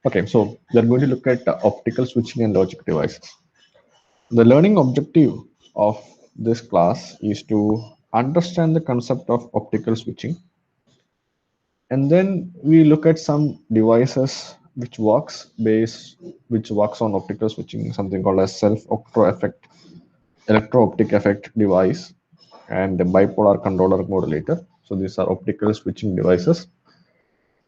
Okay, so we are going to look at optical switching and logic devices. The learning objective of this class is to understand the concept of optical switching, and then we look at some devices which works on optical switching, something called as self octo effect, electro optic effect device, and the bipolar controller modulator. So these are optical switching devices.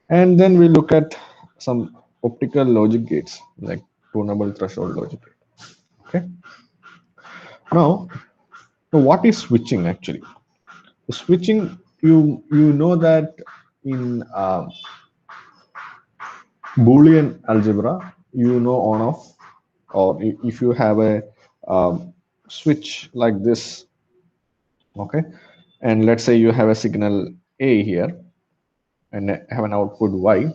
And then we look at some optical logic gates like tunable threshold logic. Okay. Now, what is switching actually? Switching, you know that in Boolean algebra, you know on off, or if you have a switch like this, okay, and let's say you have a signal A here and have an output Y.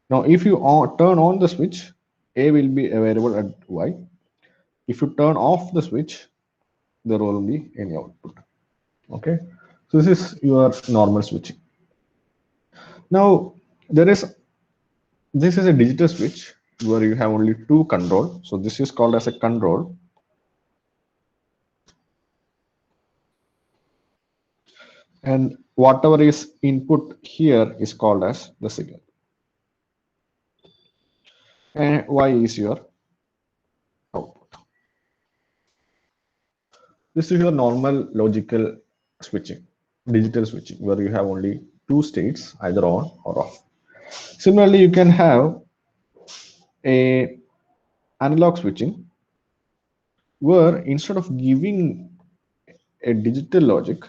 Now, if you turn on the switch, A will be available at Y. If you turn off the switch, there will be any output. Okay, so this is your normal switching. Now, there is this is a digital switch where you have only two control. So this is called as a control. And whatever is input here is called as the signal. And Y is your output. This is your normal logical switching, digital switching, where you have only two states, either on or off. Similarly, you can have a analog switching where instead of giving a digital logic,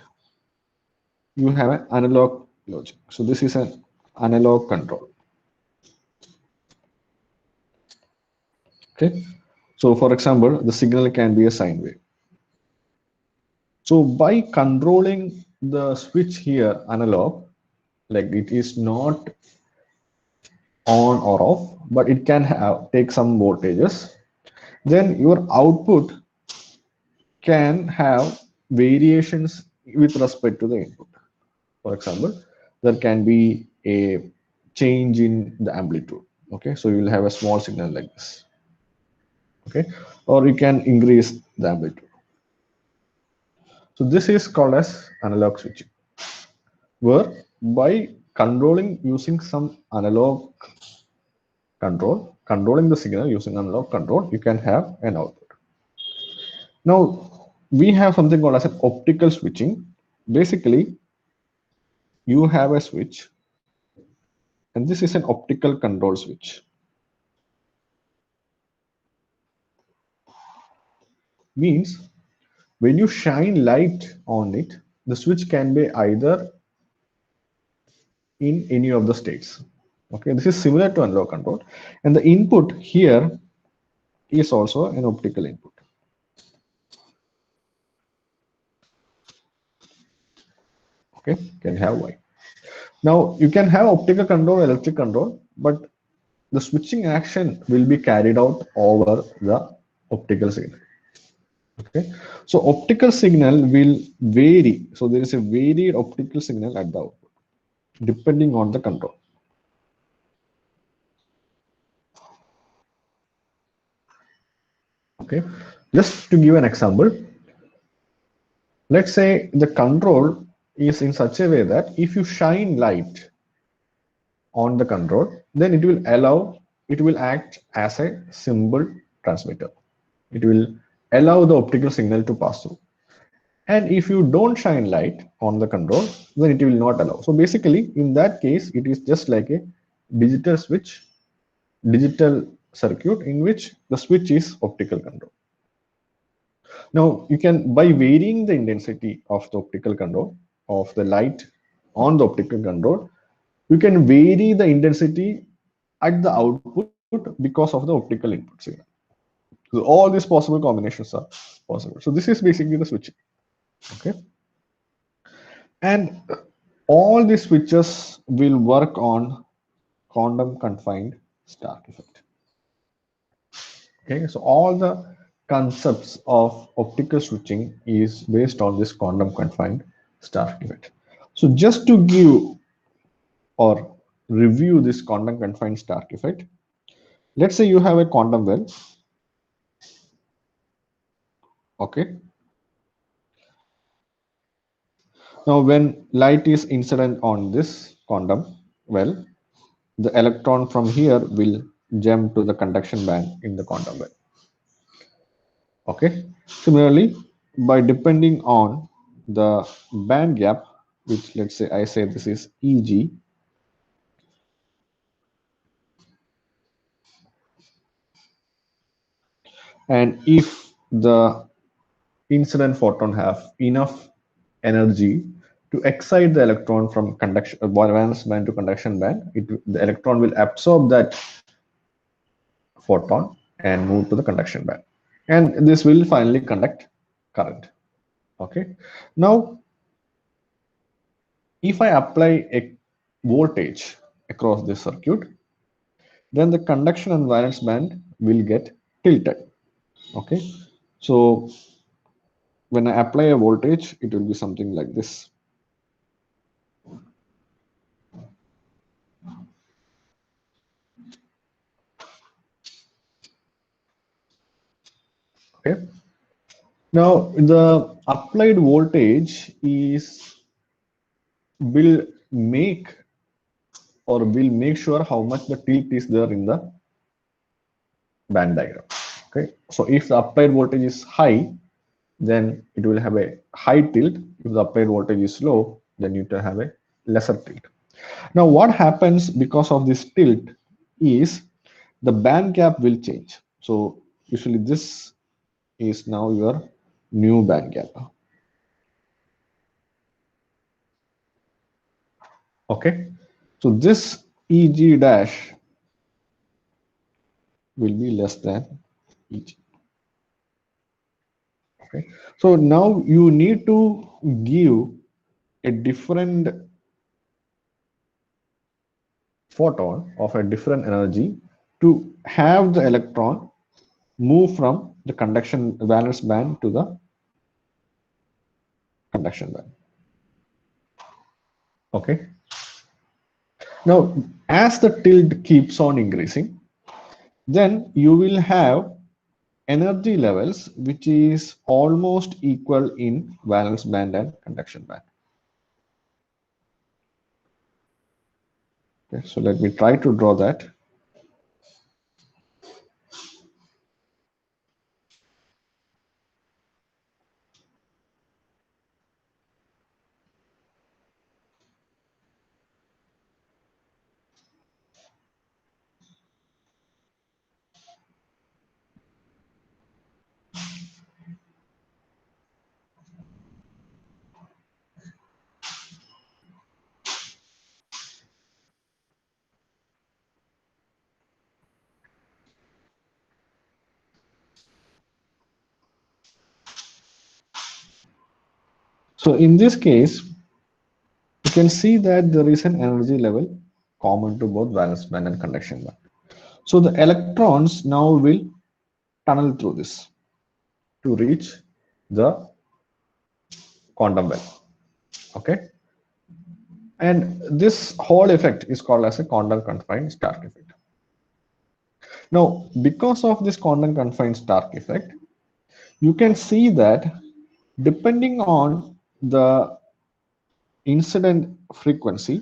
you have an analog logic. So this is an analog control. Okay. So for example, the signal can be a sine wave. So by controlling the switch here analog, like it is not on or off, but it can have take some voltages, then your output can have variations with respect to the input. For example, there can be a change in the amplitude. Okay, so you will have a small signal like this. Okay, or you can increase the amplitude. So this is called as analog switching, where by controlling using some analog controlling the signal using analog control, you can have an output. Now we have something called as an optical switching. Basically, you have a switch, and this is an optical control switch. Means when you shine light on it, the switch can be either in any of the states. Okay, this is similar to analog control, and the input here is also an optical input. Okay, can have Y. Now you can have optical control, electric control, but the switching action will be carried out over the optical signal. Okay, so optical signal will vary. So there is a varied optical signal at the output depending on the control. Okay, just to give an example, let's say the control is in such a way that if you shine light on the control, then it will act as a symbol transmitter. It will allow the optical signal to pass through. And if you don't shine light on the control, then it will not allow. So basically, in that case, it is just like a digital switch, digital circuit in which the switch is optical control. Now, you can, by varying the intensity of the optical control of the light on the optical control, you can vary the intensity at the output because of the optical input signal. So all these possible combinations are possible. So this is basically the switching. Okay. And all these switches will work on quantum confined Stark effect. Okay, so all the concepts of optical switching is based on this quantum confined Stark effect. So just to give or review this quantum confined Stark effect, Let's say you have a quantum well. Okay. Now, when light is incident on this quantum well, the electron from here will jump to the conduction band in the quantum well. Okay. Similarly, by depending on the band gap, which let's say I say this is Eg, and if the incident photon have enough energy to excite the electron from conduction valence band to conduction band, the electron will absorb that photon and move to the conduction band, and this will finally conduct current. Okay. Now, if I apply a voltage across this circuit, then the conduction and valence band will get tilted. Okay. So when I apply a voltage, it will be something like this. Okay. Now the applied voltage will make will make sure how much the tilt is there in the band diagram. Okay. So if the applied voltage is high, then it will have a high tilt. If the applied voltage is low, then you will have a lesser tilt. Now what happens because of this tilt is the band gap will change. So usually this is now your new band gap. Okay. So this Eg dash will be less than Eg. Okay. So now you need to give a different photon of a different energy to have the electron move from the conduction valence band to the conduction band. Okay. Now, as the tilt keeps on increasing, then you will have energy levels which is almost equal in valence band and conduction band. Okay, so let me try to draw that. So in this case, you can see that there is an energy level common to both valence band and conduction band. So the electrons now will tunnel through this to reach the quantum well. Okay. And this whole effect is called as a quantum confined Stark effect. Now, because of this quantum confined Stark effect, you can see that depending on the incident frequency,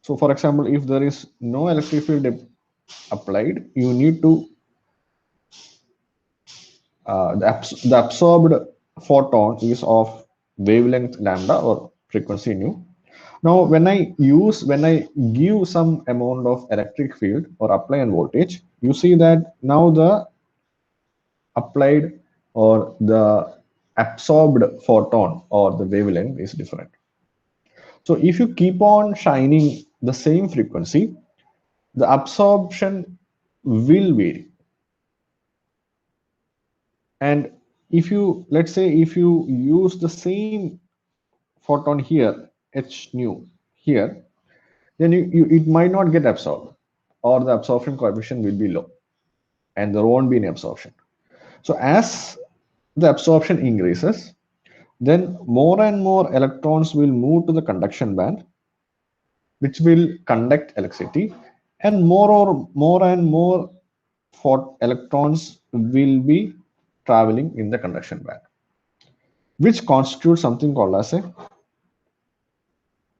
so for example, if there is no electric field applied, you need to the absorbed photon is of wavelength lambda or frequency nu. Now, when I give some amount of electric field or apply an voltage, you see that now the applied or the absorbed photon or the wavelength is different. So if you keep on shining the same frequency, the absorption will vary. And if you, let's say, if you use the same photon here, h nu here, then it might not get absorbed, or the absorption coefficient will be low and there won't be any absorption. So as the absorption increases, then more and more electrons will move to the conduction band, which will conduct electricity, and more for electrons will be traveling in the conduction band, which constitutes something called as a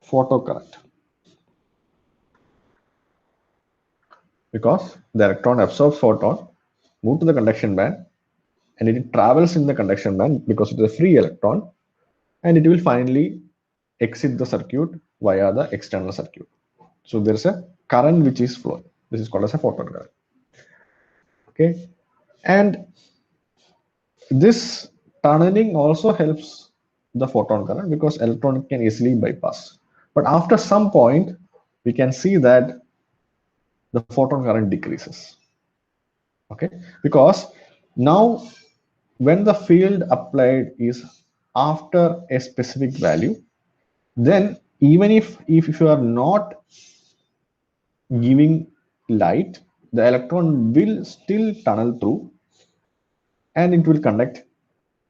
photocurrent, because the electron absorbs photon, move to the conduction band, and it travels in the conduction band because it is a free electron, and it will finally exit the circuit via the external circuit. So there is a current which is flowing. This is called as a photon current. Okay, and this tunneling also helps the photon current because electron can easily bypass. But after some point, we can see that the photon current decreases. Okay, because now when the field applied is after a specific value, then even if you are not giving light, the electron will still tunnel through and it will conduct.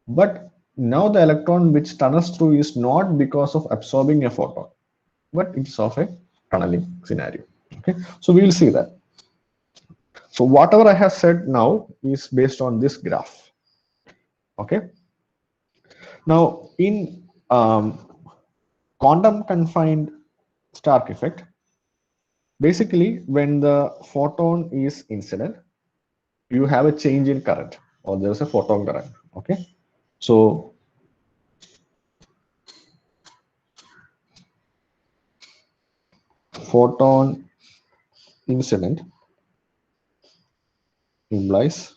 But now the electron which tunnels through is not because of absorbing a photon, but it's of a tunneling scenario. Okay, so we will see that. So whatever I have said now is based on this graph. Okay, now in quantum confined Stark effect, basically when the photon is incident, you have a change in current, or there's a photon current. Okay, so photon incident implies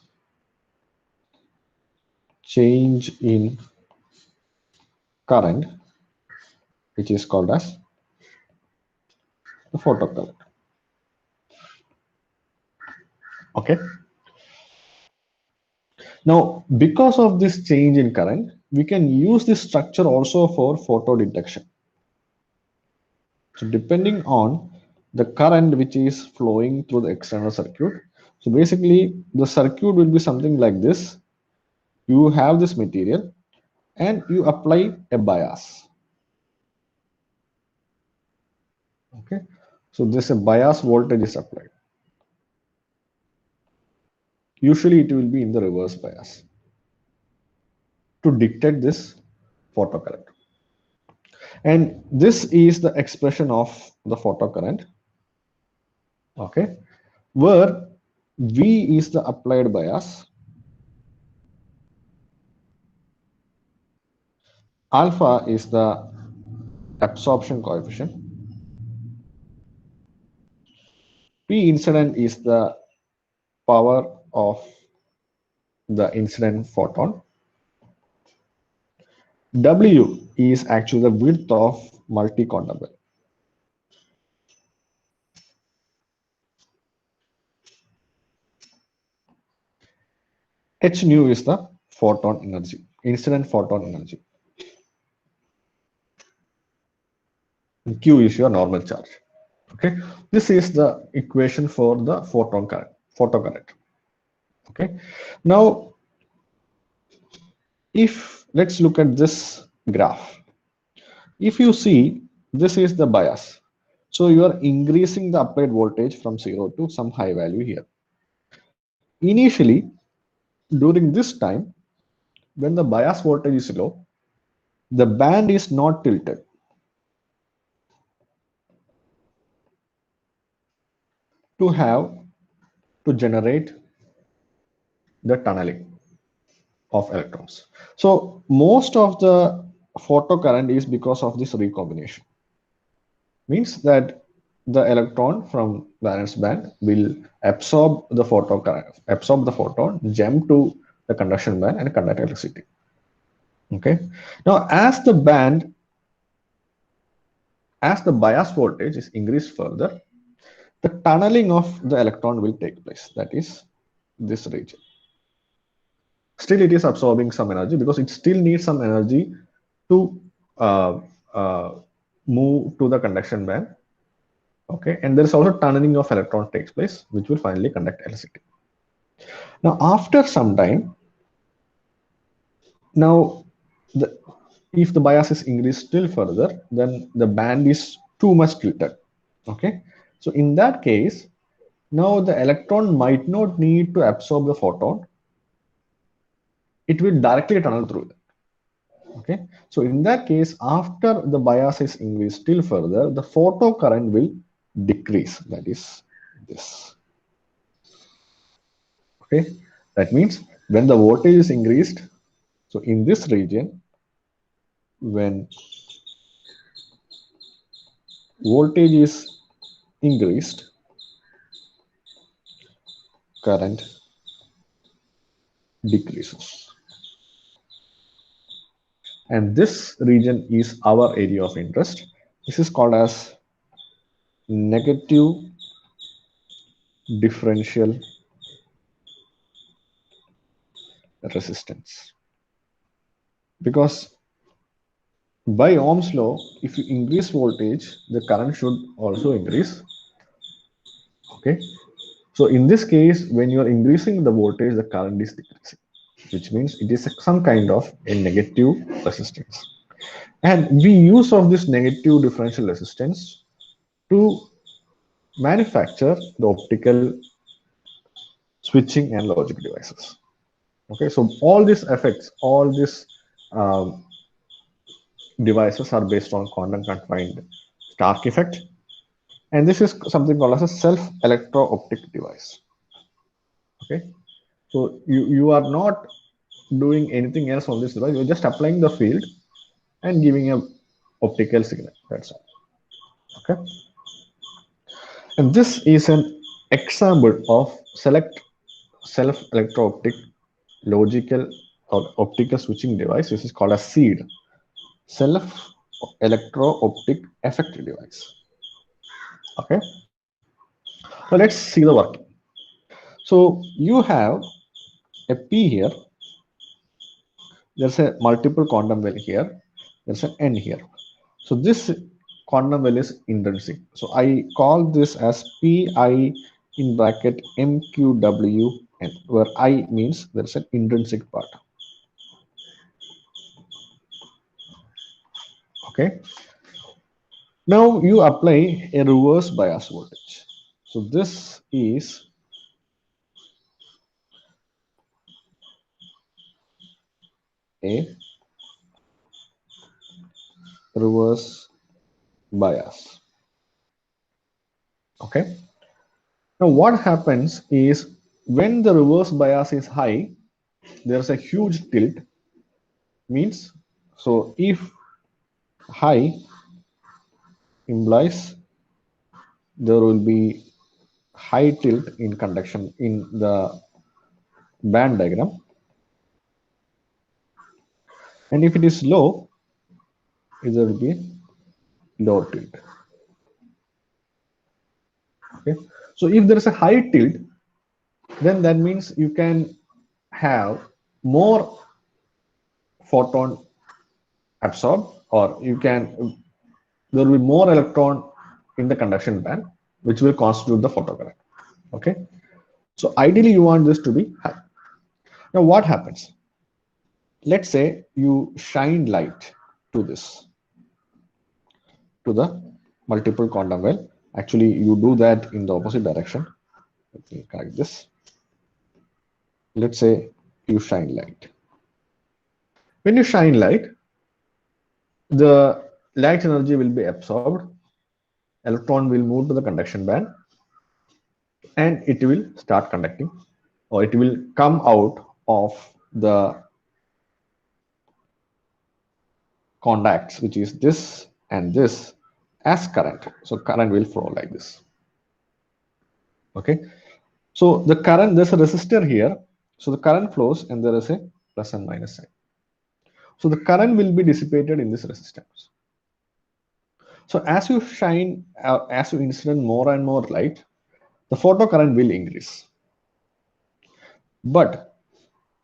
change in current, which is called as the photocurrent. Okay, now because of this change in current, we can use this structure also for photo detection. So depending on the current which is flowing through the external circuit, so basically the circuit will be something like this. You have this material and you apply a bias. Okay, so this a bias voltage is applied. Usually it will be in the reverse bias to dictate this photocurrent. And this is the expression of the photocurrent. Okay, where V is the applied bias, alpha is the absorption coefficient, P incident is the power of the incident photon, W is actually the width of multi-quantum well. H nu is the photon energy, incident photon energy. And Q is your normal charge. Okay, this is the equation for the photon current, photocurrent. Okay, now if let's look at this graph. If you see, this is the bias. So you are increasing the applied voltage from 0 to some high value here. Initially, during this time, when the bias voltage is low, the band is not tilted. To generate the tunneling of electrons. So most of the photocurrent is because of this recombination. Means that the electron from valence band will absorb the photon, jump to the conduction band and conduct electricity. Okay. Now, as the bias voltage is increased further, the tunneling of the electron will take place. That is this region. Still, it is absorbing some energy because it still needs some energy to uh, uh, move to the conduction band. Okay, and there is also tunneling of electron takes place, which will finally conduct electricity. Now, after some time, now if the bias is increased still further, then the band is too much tilted. Okay, so in that case, Now the electron might not need to absorb the photon. It will directly tunnel through it. Okay. So in that case, after the bias is increased still further, the photo current will decrease. That is this. Okay. That means when the voltage is increased, so in this region, when voltage is increased, current decreases. And this region is our area of interest. This is called as negative differential resistance. Because by Ohm's law, if you increase voltage, the current should also increase. Okay. So in this case, when you are increasing the voltage, the current is decreasing, which means it is some kind of a negative resistance. And we use of this negative differential resistance to manufacture the optical switching and logic devices. Okay, so all these effects, all these um, devices are based on quantum confined Stark effect, and this is something called as a self electro-optic device. Okay, so you are not doing anything else on this device. You're just applying the field and giving a optical signal. That's all. Okay, and this is an example of select self electro-optic logical or optical switching device. This is called a SEED, self electro-optic effect device. Okay, so let's see the working. So you have a P here, there's a multiple quantum well here, there's an N here. So this quantum well is intrinsic. So I call this as Pi in bracket MQWN, where I means there's an intrinsic part. Okay, now you apply a reverse bias voltage. So this is a reverse bias. Okay, now what happens is when the reverse bias is high, there's a huge tilt. Means, so if high implies there will be high tilt in conduction in the band diagram, and if it is low, there will be low tilt. Okay, so if there is a high tilt, then that means you can have more photon absorbed, or you can there will be more electron in the conduction band, which will constitute the photocurrent. Okay, so ideally you want this to be high. Now what happens? Let's say you shine light to this, to the multiple quantum well. Actually, you do that in the opposite direction. Let me correct this. Let's say you shine light. When you shine light, the light energy will be absorbed, electron will move to the conduction band, and it will start conducting, or it will come out of the contacts, which is this and this, as current. So current will flow like this. Okay, so the current, there's a resistor here, so the current flows and there is a plus and minus sign. So the current will be dissipated in this resistance. So as you shine, as you incident more and more light, the photocurrent will increase. But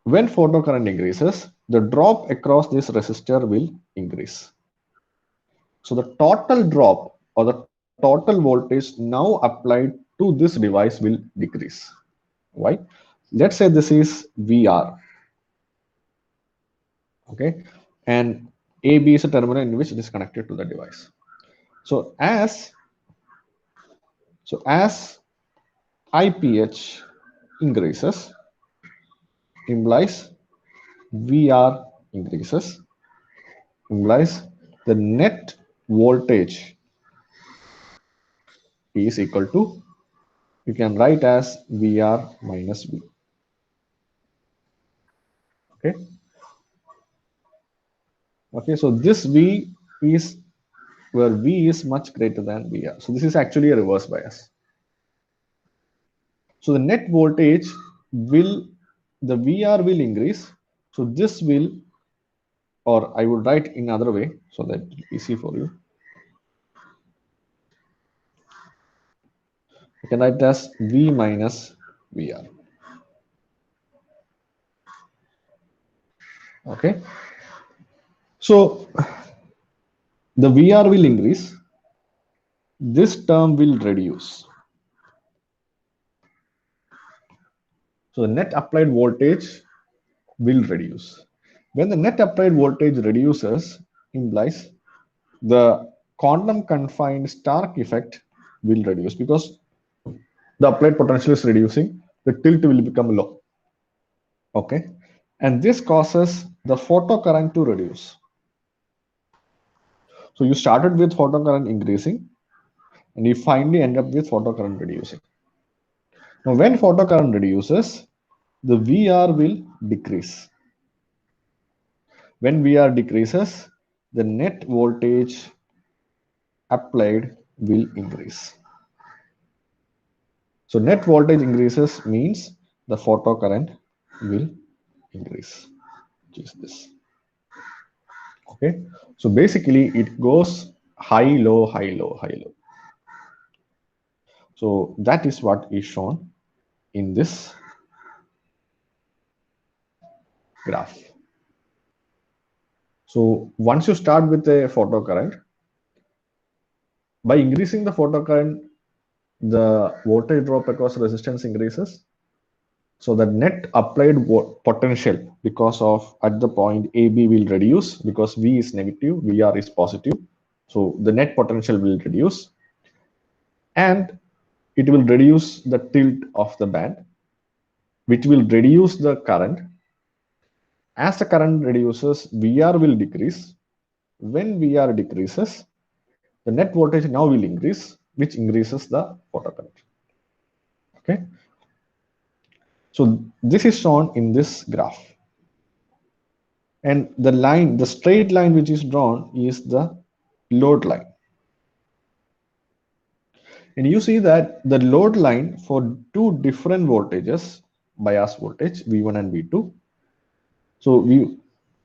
when photocurrent increases, the drop across this resistor will increase. So the total drop or the total voltage now applied to this device will decrease. Why? Let's say this is VR. Okay, and AB is a terminal in which it is connected to the device. So as IPH increases implies VR increases implies the net voltage is equal to, you can write as VR minus V. Okay. Okay, so this V is where V is much greater than VR. So this is actually a reverse bias. So the net voltage will, the VR will increase. So this will, or I would write in other way so that it's easy for you. I can write as V minus VR. Okay. So the VR will increase. This term will reduce. So the net applied voltage will reduce. When the net applied voltage reduces, implies the quantum confined Stark effect will reduce because the applied potential is reducing, the tilt will become low. Okay, and this causes the photocurrent to reduce. So you started with photocurrent increasing and you finally end up with photocurrent reducing. Now when photocurrent reduces, the VR will decrease. When VR decreases, the net voltage applied will increase. So net voltage increases means the photocurrent will increase, which is this. Okay, so basically it goes high, low, high, low, high, low. So that is what is shown in this graph. So once you start with a photocurrent, by increasing the photocurrent, the voltage drop across resistance increases. So the net applied potential because of at the point AB will reduce because V is negative, VR is positive. So the net potential will reduce and it will reduce the tilt of the band, which will reduce the current. As the current reduces, VR will decrease. When VR decreases, the net voltage now will increase, which increases the photocurrent. Okay. So this is shown in this graph. And the line, the straight line which is drawn is the load line. And you see that the load line for two different voltages, bias voltage V1 and V2. So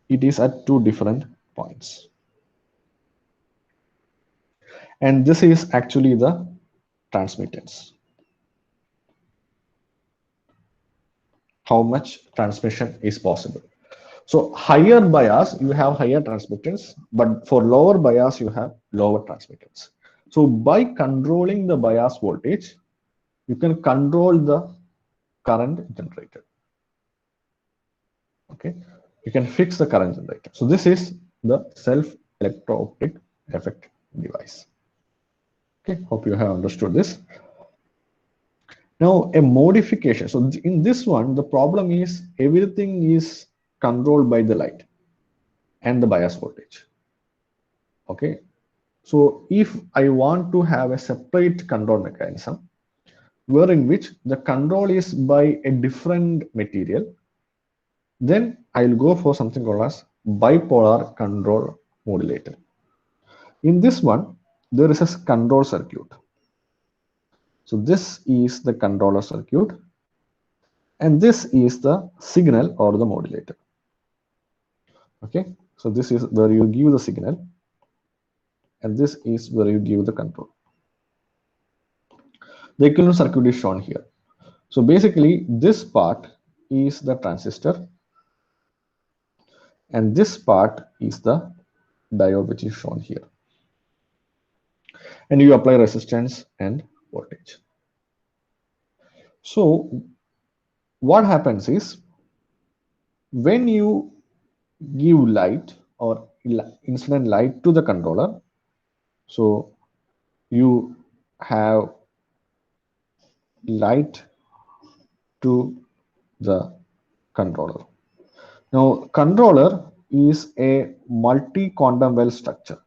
it is at two different points. And this is actually the transmittance. How much transmission is possible. So higher bias, you have higher transmittance, but for lower bias, you have lower transmittance. So by controlling the bias voltage, you can control the current generated. Okay, you can fix the current generated. So this is the self-electro-optic effect device. Okay, hope you have understood this. Now a modification. So in this one, the problem is everything is controlled by the light and the bias voltage. Okay, so if I want to have a separate control mechanism, wherein which the control is by a different material, then I'll go for something called as bipolar control modulator. In this one, there is a control circuit. So this is the controller circuit, and this is the signal or the modulator. Okay, so this is where you give the signal, and this is where you give the control. The equivalent circuit is shown here. So basically, this part is the transistor, and this part is the diode, which is shown here. And you apply resistance and voltage. So what happens is, when you give light or incident light to the controller, so you have light to the controller. Now, controller is a multi-quantum well structure,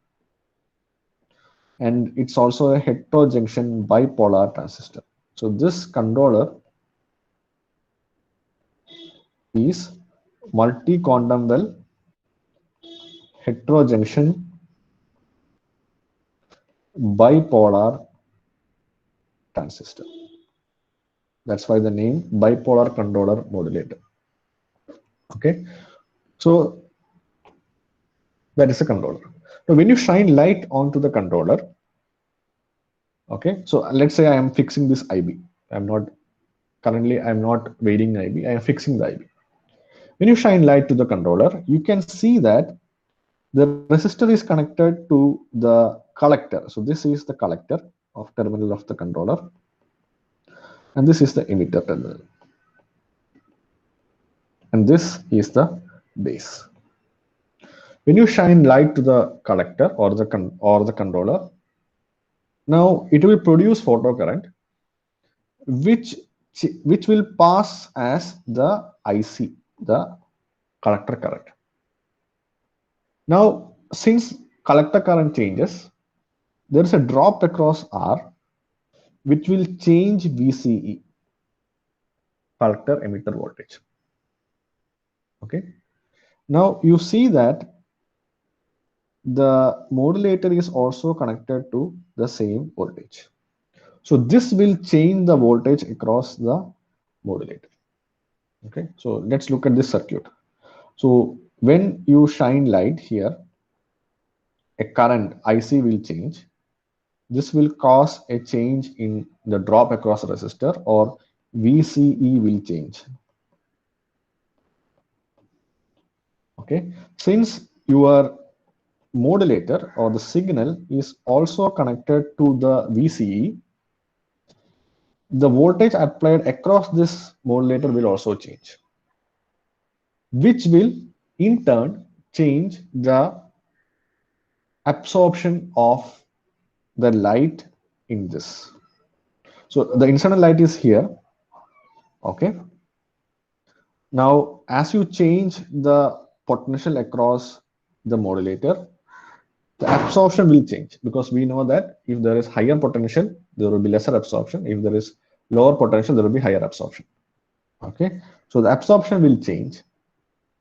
and it's also a heterojunction bipolar transistor. So this controller is multi-quantum well heterojunction bipolar transistor. That's why the name bipolar controller modulator. Okay, so that is a controller. Now, when you shine light onto the controller, okay, so let's say I am fixing this IB. I'm not currently I'm not weighting IB. I am fixing the IB. When you shine light to the controller, you can see that the resistor is connected to the collector. So this is the collector of terminal of the controller, and this is the emitter terminal, and this is the base. When you shine light to the collector or the controller, now it will produce photocurrent, which which will pass as the IC, the collector current. Now, since collector current changes, there is a drop across R, which will change VCE, collector emitter voltage. Okay. Now you see that the modulator is also connected to the same voltage. So this will change the voltage across the modulator. Okay. So let's look at this circuit. So when you shine light here, a current IC will change. This will cause a change in the drop across resistor, or VCE will change. Okay, since your modulator or the signal is also connected to the VCE, the voltage applied across this modulator will also change, which will in turn change the absorption of the light in this. So the incident light is here. Okay. Now, as you change the potential across the modulator, the absorption will change, because we know that if there is higher potential, there will be lesser absorption. If there is lower potential, there will be higher absorption. Okay. So the absorption will change,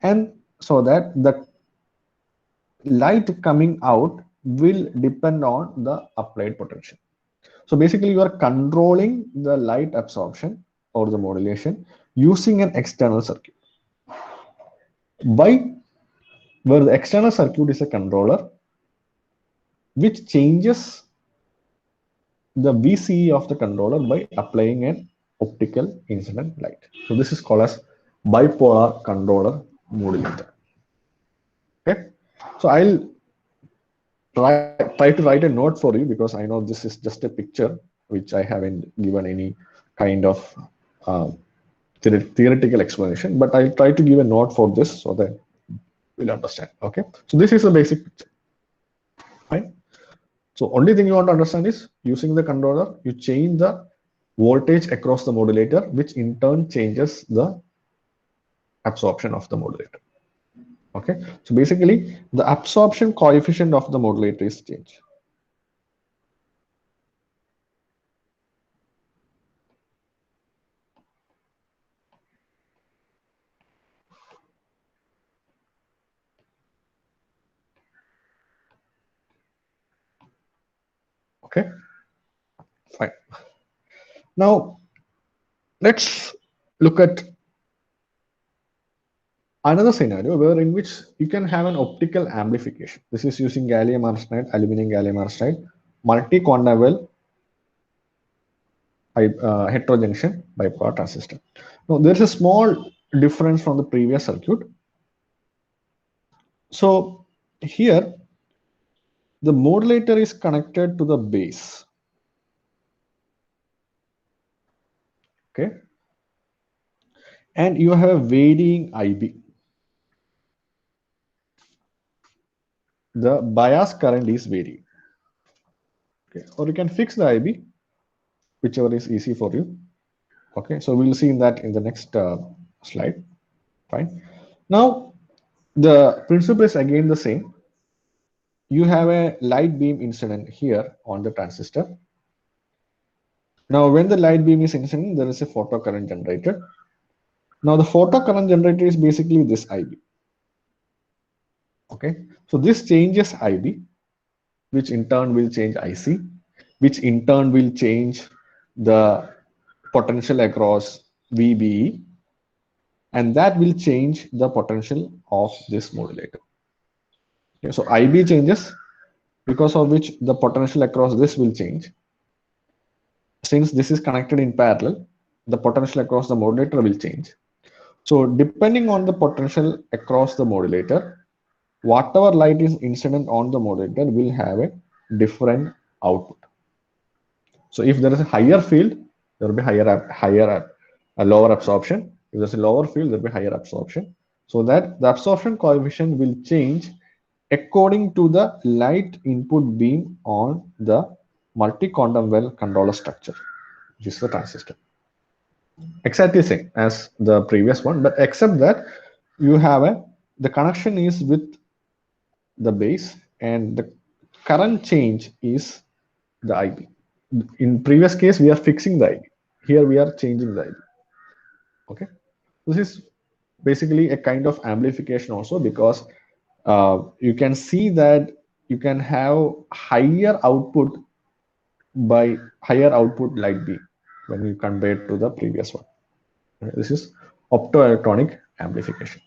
and so that the light coming out will depend on the applied potential. So basically you are controlling the light absorption or the modulation using an external circuit. By where the external circuit is a controller which changes the VCE of the controller by applying an optical incident light. So this is called as bipolar controller modulator. Okay. So I'll try to write a note for you, because I know this is just a picture which I haven't given any kind of um, theoretical explanation, but I'll try to give a note for this so that we'll understand. Okay, so this is the basic picture. Fine. So only thing you want to understand is, using the controller, you change the voltage across the modulator, which in turn changes the absorption of the modulator. Okay, so basically the absorption coefficient of the modulator is changed. Okay, fine. Now let's look at another scenario where in which you can have an optical amplification. This is using gallium arsenide, aluminum gallium arsenide, multi-quantum well heterojunction bipolar transistor. Now there's a small difference from the previous circuit. So here the modulator is connected to the base. Okay, and you have a varying IB. The bias current is varying. Okay, or you can fix the IB, whichever is easy for you. Okay, so we'll see that in the next slide. Fine. Now the principle is again the same. You have a light beam incident here on the transistor. Now when the light beam is incident, there is a photocurrent generated. Now the photocurrent generator is basically this IB. Okay, so this changes IB, which in turn will change IC, which in turn will change the potential across VBE, and that will change the potential of this modulator. Okay, so IB changes, because of which the potential across this will change. Since this is connected in parallel, the potential across the modulator will change. So depending on the potential across the modulator, whatever light is incident on the modulator will have a different output. So if there is a higher field, there will be a lower absorption. If there's a lower field, there will be higher absorption. So that the absorption coefficient will change according to the light input beam on the multi-quantum well controller structure, which is the transistor. Exactly same as the previous one, but except that you have the connection is with the base and the current change is the IB. In previous case, we are fixing the IB. Here we are changing the IB. Okay, this is basically a kind of amplification also, because you can see that you can have higher output by higher output light beam when you compare to the previous one. This is optoelectronic amplification.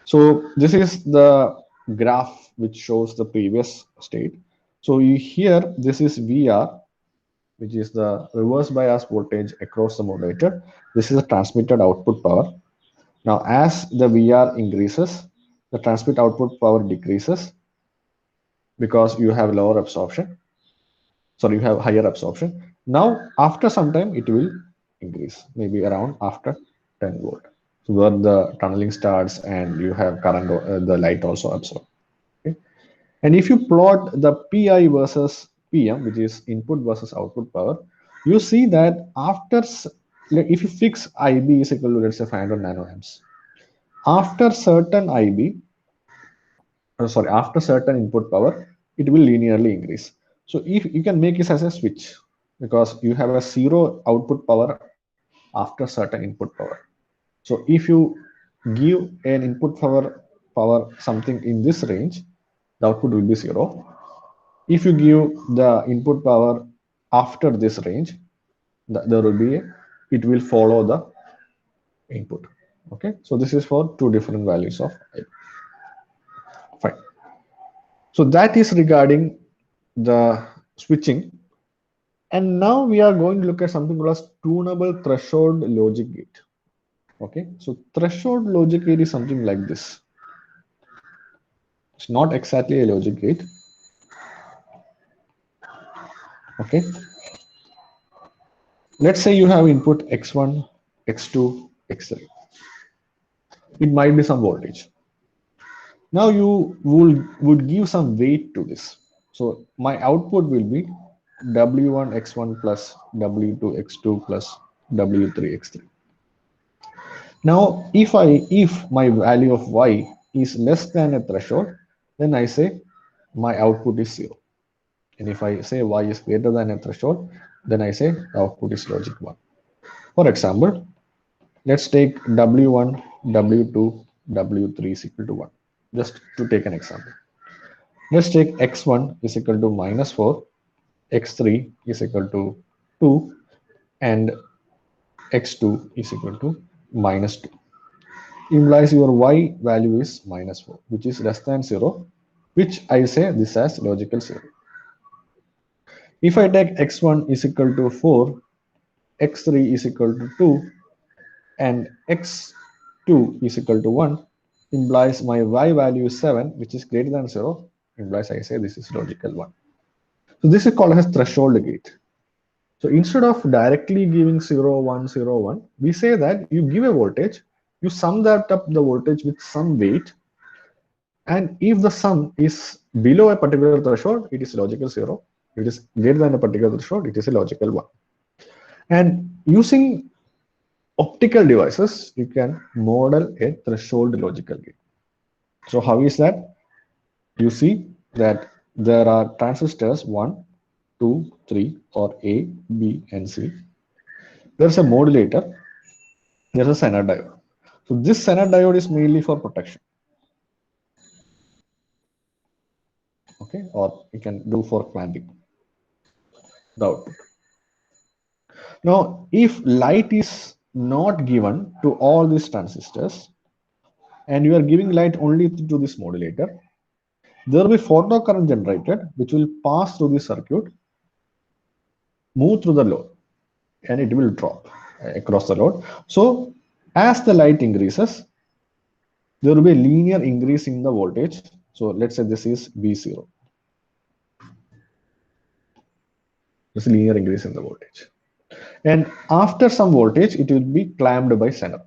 So this is the graph which shows the previous state. So you here, this is VR, which is the reverse bias voltage across the modulator. This is the transmitted output power. Now, as the VR increases, the transmit output power decreases because you have lower absorption. Sorry, you have higher absorption. Now, after some time, it will increase, maybe around after 10 volt. So where the tunneling starts and you have current, the light also absorbed. Okay? And if you plot the PI versus PM, which is input versus output power, you see that after, if you fix IB is equal to, let's say, 500 nanoamps, after certain IB, sorry, after certain input power, it will linearly increase. So if you can make this as a switch, because you have a zero output power after certain input power. So if you give an input power something in this range, the output will be zero. If you give the input power after this range, there will be it will follow the input. Okay, so this is for two different values of I. Fine. So that is regarding the switching. And now we are going to look at something called as tunable threshold logic gate. Okay, so threshold logic gate is something like this. It's not exactly a logic gate. Okay, let's say you have input x1, x2, x3. It might be some voltage. Now you would give some weight to this. So my output will be W1 x1 plus W2 x2 plus W3 x3. Now if my value of y is less than a threshold, then I say my output is 0. And if I say y is greater than a threshold, then I say the output is logic 1. For example, let's take W1, W2, W3 is equal to 1. Just to take an example. Let's take x1 is equal to -4, x3 is equal to 2, and x2 is equal to -2. Implies your y value is -4, which is less than 0, which I say this as logical 0. If I take x1 is equal to 4, x3 is equal to 2, and x2 is equal to 1, implies my y value is 7, which is greater than 0, implies I say this is logical 1. So this is called as threshold gate. So instead of directly giving 0, 1, 0, 1, we say that you give a voltage, you sum that up the voltage with some weight, and if the sum is below a particular threshold, it is logical 0. If it is greater than a particular threshold, it is a logical 1. And using optical devices, you can model a threshold logical gate. So how is that? You see that there are transistors 1, 2, 3, or A, B, and C. There's a modulator, there's a Zener diode. So this Zener diode is mainly for protection, okay, or you can do for clamping the output. Now, if light is not given to all these transistors, and you are giving light only to this modulator, there will be photocurrent generated, which will pass through the circuit, move through the load, and it will drop across the load. So as the light increases, there will be a linear increase in the voltage. So let's say this is V0. There's a linear increase in the voltage. And after some voltage, it will be clamped by Zener.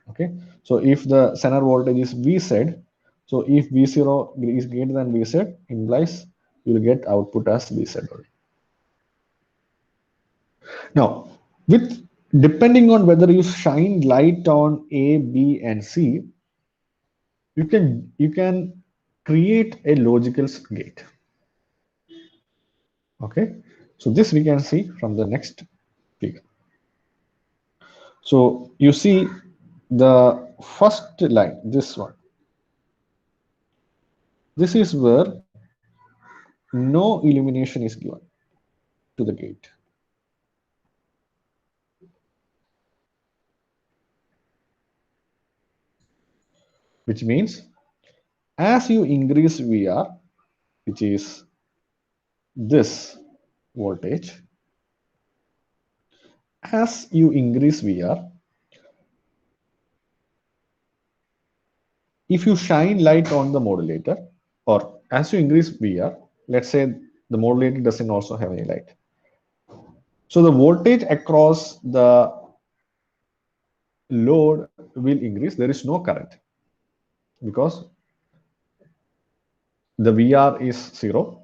Okay. So if the Zener voltage is Vz, so if V0 is greater than Vz, implies you will get output as Vz only. Now, with depending on whether you shine light on A, B, and C, you can create a logical gate. Okay, so this we can see from the next figure. So you see the first line, this one. This is where no illumination is given to the gate. Which means as you increase VR, which is this voltage, as you increase VR, if you shine light on the modulator, or as you increase VR, let's say the modulator doesn't also have any light. So the voltage across the load will increase. There is no current because the VR is zero.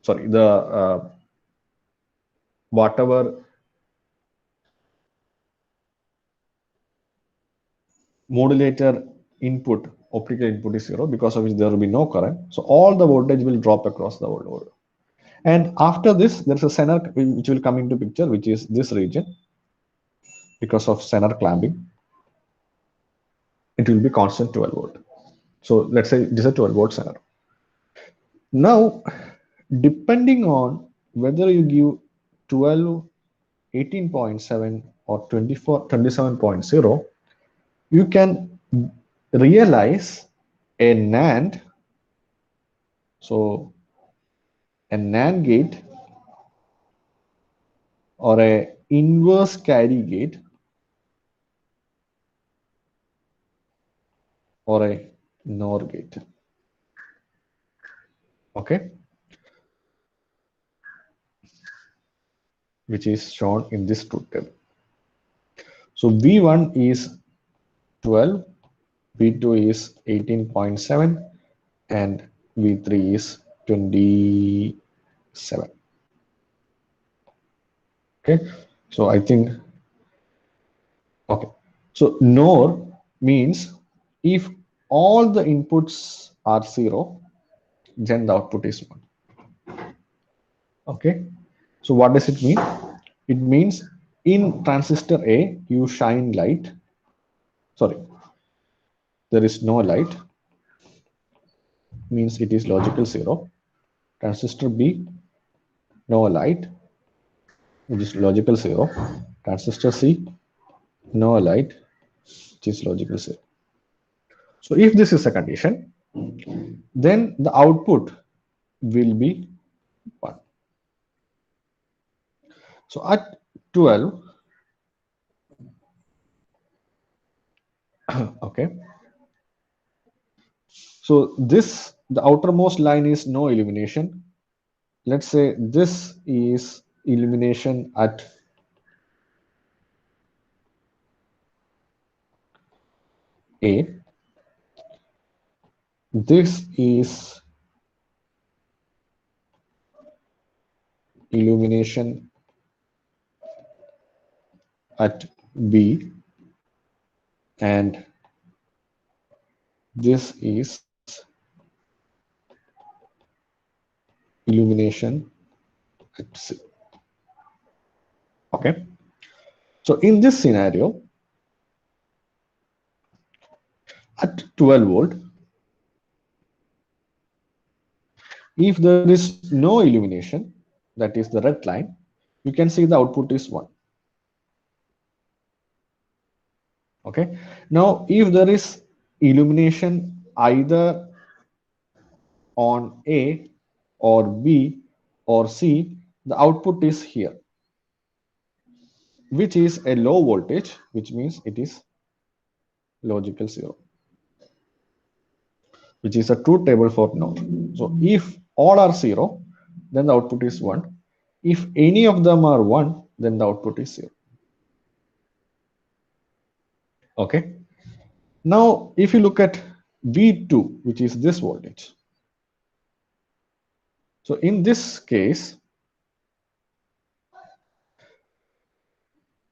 Sorry, the whatever modulator input, optical input is zero, because of which there will be no current. So all the voltage will drop across the load. And after this, there's a Zener which will come into picture, which is this region. Because of Zener clamping, it will be constant 12 volt. So let's say this is a 12 volt Zener. Now, depending on whether you give 12, 18.7 or 24, 27.0, you can realize a NAND. So a NAND gate or a inverse carry gate or a NOR gate. Okay, which is shown in this truth table. So V1 is 12, V2 is 18.7, and V3 is 27. Okay, so I think, okay, so NOR means if all the inputs are 0, then the output is 1. Okay, so what does it mean? It means in transistor A, you shine light. Sorry, there is no light, means it is logical 0. Transistor B, no light, which is logical 0. Transistor C, no light, which is logical 0. So if this is a condition, then the output will be 1. So at 12, okay, so this, the outermost line is no illumination. Let's say this is illumination at A. This is illumination at B, and this is illumination at C. Okay. So in this scenario, at 12 volt, if there is no illumination, that is the red line, you can see the output is 1. Okay. Now, if there is illumination either on A or B or C, the output is here, which is a low voltage, which means it is logical 0, which is a truth table for NOR. So if all are 0, then the output is 1. If any of them are 1, then the output is 0. Okay. Now, if you look at V2, which is this voltage. So in this case,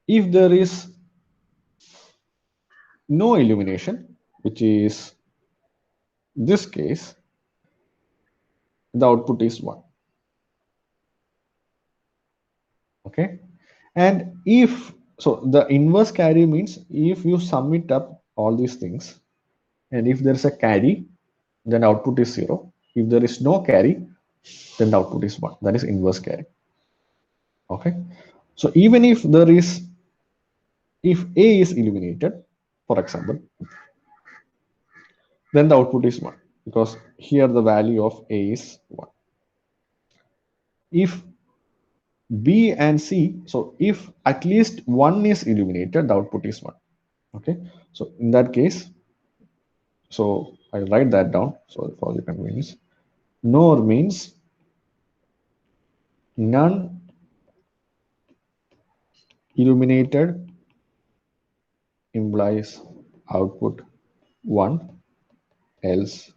if there is no illumination, which is this case, the output is 1. Okay. And if so, the inverse carry means if you sum it up all these things, and if there's a carry, then output is 0. If there is no carry, then the output is 1. That is inverse carry. Okay. So even if there is, if A is illuminated, for example, then the output is 1, because here the value of A is 1. If B and C, so if at least one is illuminated, the output is 1. Okay. So in that case, so I'll write that down so for the convenience. NOR means none illuminated implies output 1, else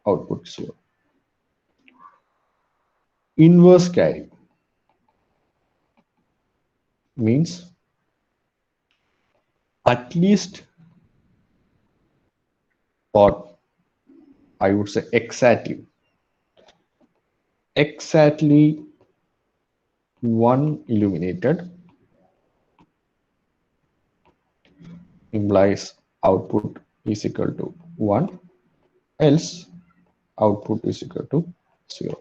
output 0. Inverse carry means at least, or I would say exactly one illuminated implies output is equal to 1, else output is equal to 0.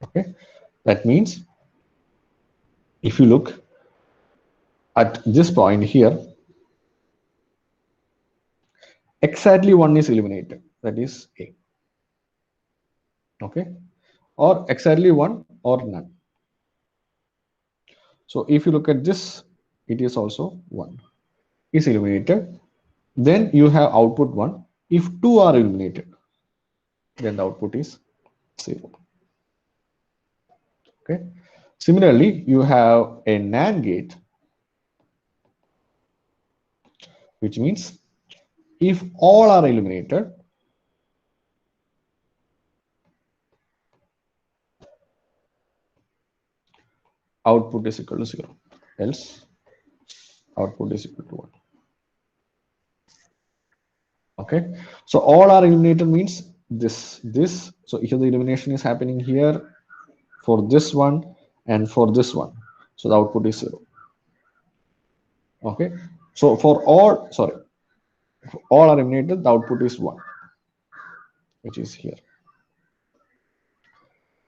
Okay. That means if you look at this point here, exactly one is eliminated, that is A. Okay. Or exactly one or none. So if you look at this, it is also 1 is eliminated. Then you have output 1. If 2 are eliminated, then the output is 0. Okay. Similarly, you have a NAND gate, which means if all are eliminated, output is equal to 0, else output is equal to 1. Okay. So all are eliminated means this. So here the elimination is happening here for this one and for this one. So the output is 0. Okay. So for all, sorry, for all are eliminated, the output is 1, which is here.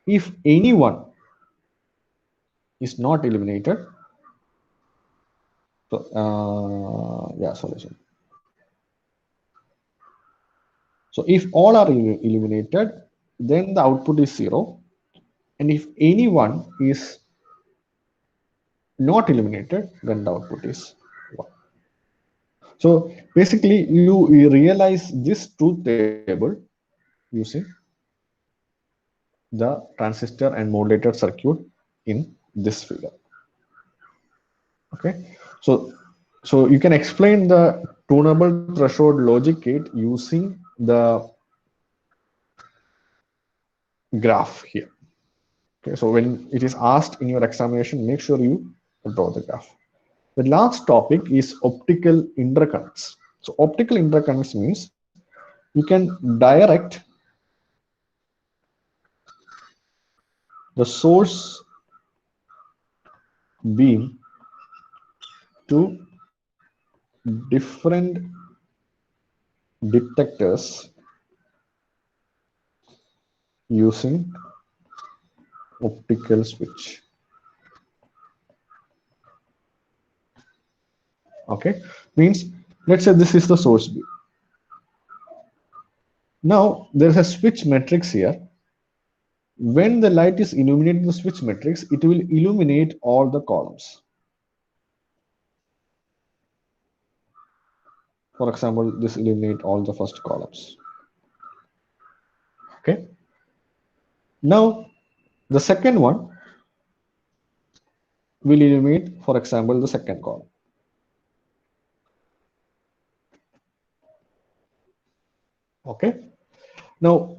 If anyone is not eliminated, so yeah, sorry. So if all are eliminated, then the output is 0. And if anyone is not eliminated, then the output is 1. So basically, you realize this truth table using the transistor and modulator circuit in this figure. Okay, so you can explain the tunable threshold logic gate using the graph here. Okay, so when it is asked in your examination, make sure you draw the graph. The last topic is optical interconnects. So optical interconnects means you can direct the source beam to different detectors using optical switch. Okay, means let's say this is the source beam. Now there's a switch matrix here. When the light is illuminating the switch matrix, it will illuminate all the columns. For example, this illuminate all the first columns. Okay. Now the second one will illuminate, for example, the second column. Okay. Now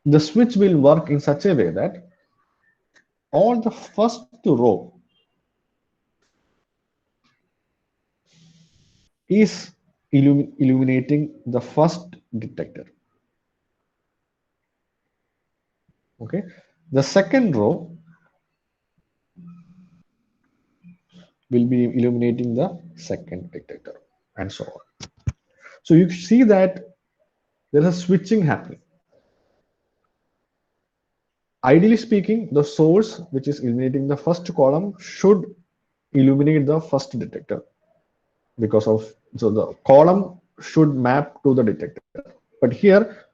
the switch will work in such a way that all the first row is illuminating the first detector. Okay. The second row will be illuminating the second detector, and so on. So you see that there is switching happening. Ideally speaking, the source which is illuminating the first column should illuminate the first detector, because of, so the column should map to the detector. But here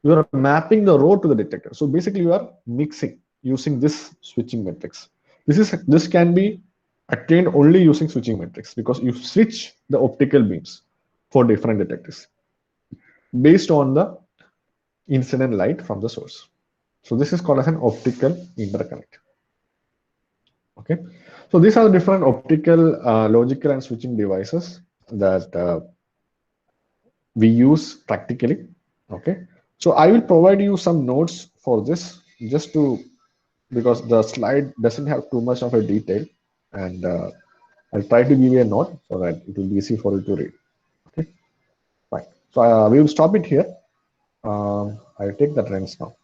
you are mapping the row to the detector. So basically you are mixing using this switching matrix. This can be attained only using switching matrix, because you switch the optical beams for different detectors based on the incident light from the source. So this is called as an optical interconnect. Okay, so these are different optical, logical, and switching devices that we use practically. Okay, so I will provide you some notes for this, just to, because the slide doesn't have too much of a detail, and I'll try to give you a note so that it will be easy for you to read. Okay, fine. So we will stop it here. I'll take the trends now.